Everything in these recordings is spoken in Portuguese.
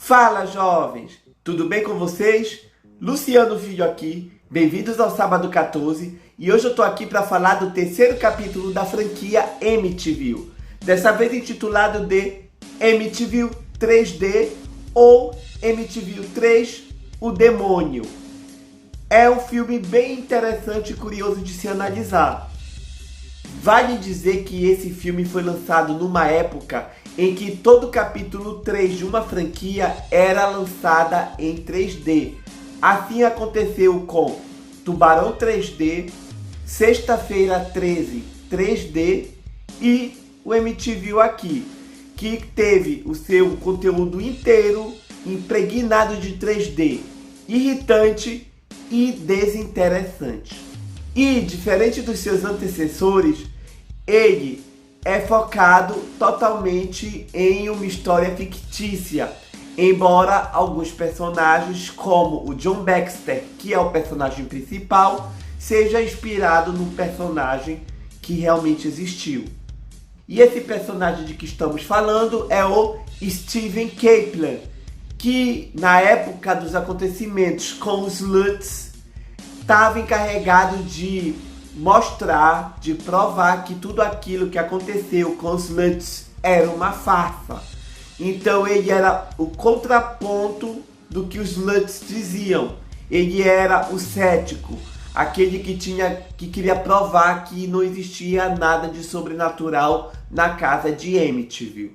Fala, jovens! Tudo bem com vocês? Luciano Filho aqui, bem-vindos ao Sábado 14 e hoje eu tô aqui para falar do terceiro capítulo da franquia Amityville, dessa vez intitulado de Amityville 3D ou Amityville 3, o Demônio. É um filme bem interessante e curioso de se analisar. Vale dizer que esse filme foi lançado numa época em que todo capítulo 3 de uma franquia era lançada em 3D. Assim aconteceu com Tubarão 3D, Sexta-feira 13 3D e o Amityville aqui, que teve o seu conteúdo inteiro impregnado de 3D, irritante e desinteressante. E, diferente dos seus antecessores, ele é focado totalmente em uma história fictícia, embora alguns personagens, como o John Baxter, que é o personagem principal, seja inspirado num personagem que realmente existiu. E esse personagem de que estamos falando é o Steven Kaplan, que na época dos acontecimentos com os Lutz, estava encarregado de mostrar, de provar que tudo aquilo que aconteceu com os Lutz era uma farsa. Então ele era o contraponto do que os Lutz diziam. Ele era o cético, aquele que queria provar que não existia nada de sobrenatural na casa de Amityville.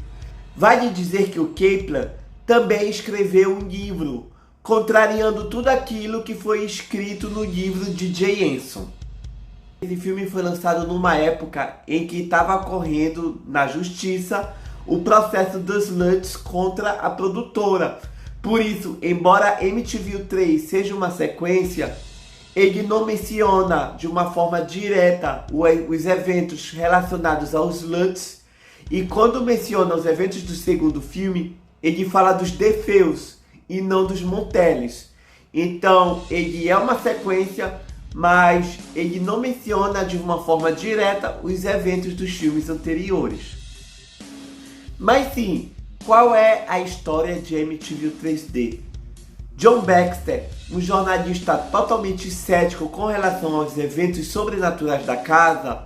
Vale dizer que o Kaplan também escreveu um livro, contrariando tudo aquilo que foi escrito no livro de Jay Anson. Esse filme foi lançado numa época em que estava ocorrendo na justiça o processo dos Lutz contra a produtora. Por isso, embora Amityville 3 seja uma sequência, ele não menciona de uma forma direta os eventos relacionados aos Lutz, e quando menciona os eventos do segundo filme, ele fala dos DeFeus e não dos Montelles. Então, ele é uma sequência, mas ele não menciona de uma forma direta os eventos dos filmes anteriores. Mas sim, qual é a história de Amityville 3D? John Baxter, um jornalista totalmente cético com relação aos eventos sobrenaturais da casa,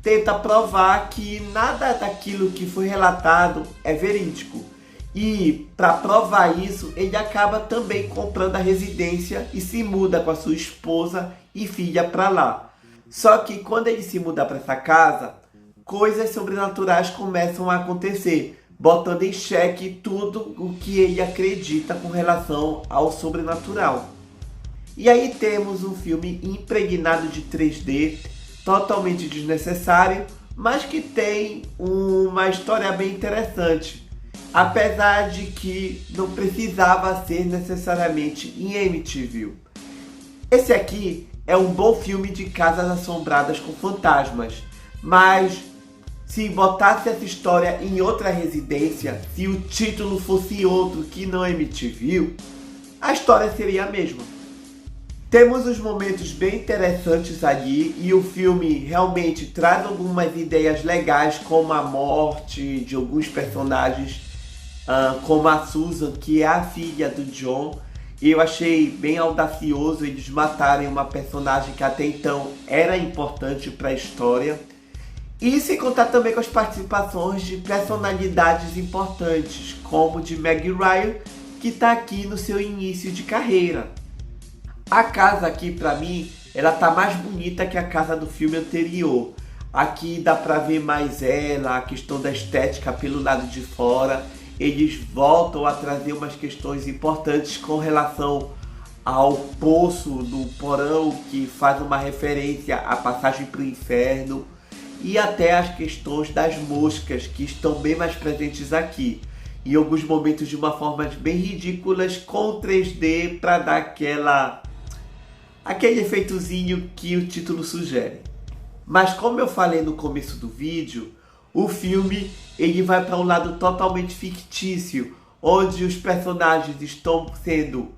tenta provar que nada daquilo que foi relatado é verídico. E para provar isso, ele acaba também comprando a residência e se muda com a sua esposa e filha para lá. Só que quando ele se muda para essa casa, coisas sobrenaturais começam a acontecer, botando em xeque tudo o que ele acredita com relação ao sobrenatural. E aí temos um filme impregnado de 3D, totalmente desnecessário, mas que tem uma história bem interessante. Apesar de que não precisava ser necessariamente em Amityville. Esse aqui é um bom filme de casas assombradas com fantasmas, mas se botasse essa história em outra residência, se o título fosse outro que não Amityville, a história seria a mesma. Temos uns momentos bem interessantes ali e o filme realmente traz algumas ideias legais, como a morte de alguns personagens, como a Susan, que é a filha do John. Eu achei bem audacioso eles matarem uma personagem que até então era importante para a história. E sem contar também com as participações de personalidades importantes, como de Meg Ryan, que está aqui no seu início de carreira. A casa aqui, para mim, ela tá mais bonita que a casa do filme anterior. Aqui dá para ver mais ela, a questão da estética pelo lado de fora. Eles voltam a trazer umas questões importantes com relação ao poço do porão, que faz uma referência à passagem para o inferno, e até as questões das moscas, que estão bem mais presentes aqui, em alguns momentos de uma forma bem ridículas, com 3D para dar aquele efeitozinho que o título sugere. Mas como eu falei no começo do vídeo, o filme ele vai para um lado totalmente fictício, onde os personagens estão sendo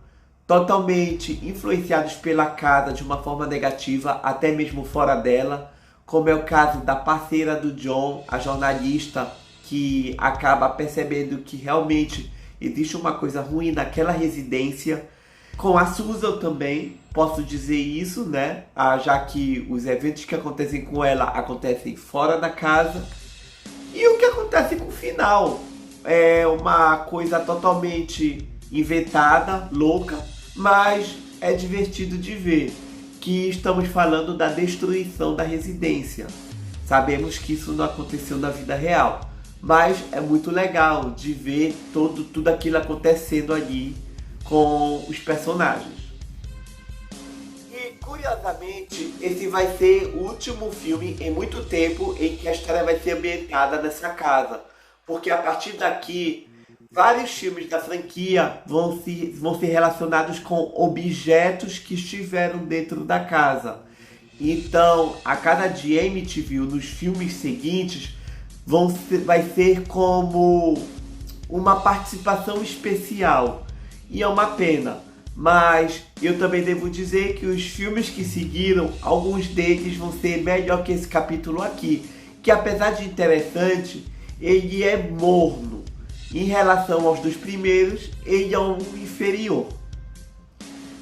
totalmente influenciados pela casa de uma forma negativa, até mesmo fora dela, como é o caso da parceira do John, a jornalista, que acaba percebendo que realmente existe uma coisa ruim naquela residência. Com a Susan também, posso dizer isso, né? Já que os eventos que acontecem com ela acontecem fora da casa. E o que acontece com o final? É uma coisa totalmente inventada, louca, mas é divertido de ver que estamos falando da destruição da residência. Sabemos que isso não aconteceu na vida real, mas é muito legal de ver tudo aquilo acontecendo ali com os personagens. E curiosamente, esse vai ser o último filme em muito tempo em que a história vai ser ambientada nessa casa, porque a partir daqui vários filmes da franquia vão ser relacionados com objetos que estiveram dentro da casa. Então, a cada dia MTV, nos filmes seguintes, vai ser como uma participação especial. E é uma pena, mas eu também devo dizer que os filmes que seguiram, alguns deles vão ser melhor que esse capítulo aqui, que apesar de interessante, ele é morno. Em relação aos dos primeiros, ele é um inferior.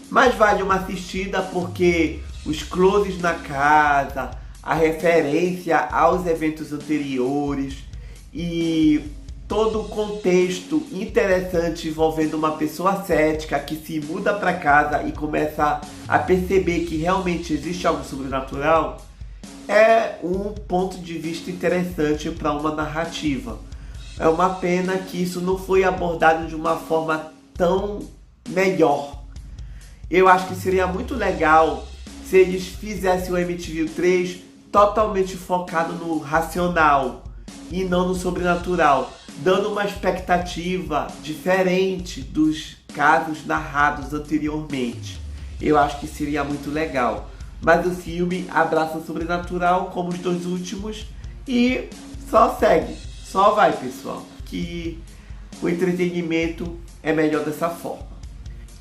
Mas vale uma assistida porque os closes na casa, a referência aos eventos anteriores e todo o contexto interessante envolvendo uma pessoa cética que se muda para casa e começa a perceber que realmente existe algo sobrenatural, é um ponto de vista interessante para uma narrativa. É uma pena que isso não foi abordado de uma forma tão melhor. Eu acho que seria muito legal se eles fizessem o MTV 3 totalmente focado no racional e não no sobrenatural, dando uma expectativa diferente dos casos narrados anteriormente. Eu acho que seria muito legal. Mas o filme abraça o sobrenatural como os dois últimos e só segue. Só vai, pessoal, que o entretenimento é melhor dessa forma.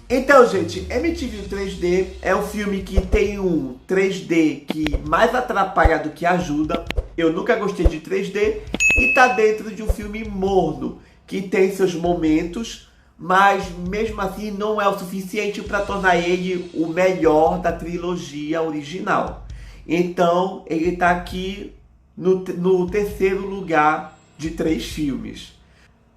Então, gente, MTV 3D é um filme que tem um 3D que mais atrapalha do que ajuda. Eu nunca gostei de 3D e tá dentro de um filme morno, que tem seus momentos, mas mesmo assim não é o suficiente para tornar ele o melhor da trilogia original. Então, ele tá aqui no terceiro lugar de 3 filmes.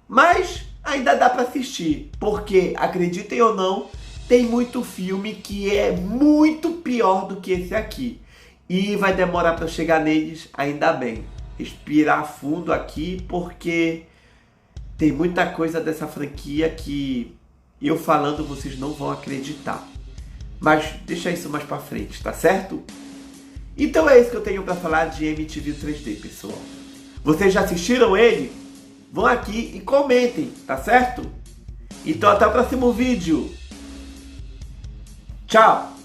Mas ainda dá para assistir, porque, acreditem ou não, tem muito filme que é muito pior do que esse aqui. E vai demorar para chegar neles, ainda bem. Respirar fundo aqui, porque tem muita coisa dessa franquia que eu falando vocês não vão acreditar. Mas deixa isso mais para frente, tá certo? Então é isso que eu tenho para falar de MTV 3D, pessoal. Vocês já assistiram ele? Vão aqui e comentem, tá certo? Então até o próximo vídeo. Tchau!